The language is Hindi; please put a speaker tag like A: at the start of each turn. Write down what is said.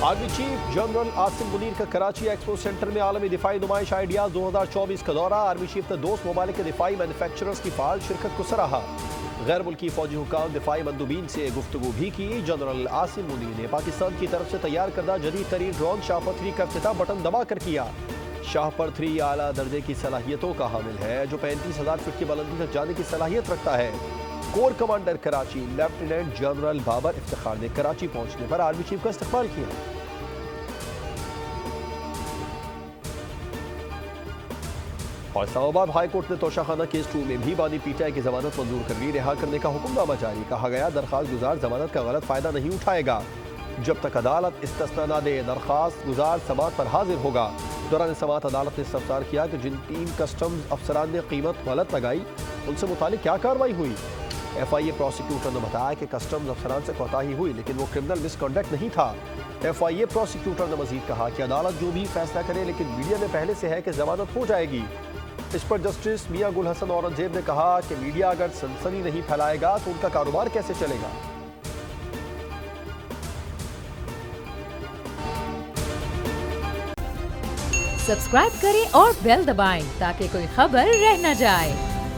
A: Army chief general Asim Munir का कराची एक्सपो सेंटर में आलमी दिफाई नुमाइश आइडियाज 2024 का दौरा। आर्मी चीफ ने दोस्त ममालिक के दिफाई मैन्युफैक्चरर्स की फाल शिरकत को सराहा। गैर मुल्की फौजी हुकाम दिफाई मंदूबीन से गुफ्तगू भी की। जनरल आसिम मुनीर ने पाकिस्तान की तरफ से तैयार करदा जदीद तरीन ड्रोन शाहपर 3 का इफ्तिताह बटन दबा कर किया। शाहपर 3 आला दर्जे की सलाहियतों का हामिल है जो 35,000 फीट की बुलंदी तक जाने की सलाहियत रखता है। Core commander Karachi lieutenant general Babar Iftikhar ने कराची पहुंचने पर आर्मी चीफ का इस्तकबाल किया। और इस्लामाबाद हाई कोर्ट ने तोशाखाना केस 2 में भी बानी पीटीआई की जमानत मंजूर कर ली। रिहा करने का हुक्मनामा जारी। कहा गया दरखास्त गुजार जमानत का गलत फायदा नहीं उठाएगा जब तक अदालत इस्तिस्ना न दे। दरखास्त गुजार समात पर हाजिर होगा। दौरान समात अदालत ने इस्तफसार किया कि जिन 3 कस्टम्स अफसरान ने कीमत गलत लगाई उनसे मुतालिक क्या कार्रवाई हुई। FIA प्रोसिक्यूटर ने बताया कि कस्टम्स अफसरान से कोताही हुई लेकिन वो क्रिमिनल मिसकंडक्ट नहीं था। FIA प्रोसिक्यूटर ने मजीद कहा कि अदालत जो भी फैसला करे लेकिन मीडिया में पहले से है कि जमानत हो जाएगी। इस पर जस्टिस मियां गुल हसन औरंगजेब ने कहा कि मीडिया अगर सनसनी नहीं फैलाएगा तो उनका कारोबार कैसे चलेगा।
B: सब्सक्राइब करें और बेल दबाएं ताकि कोई खबर रह न जाए।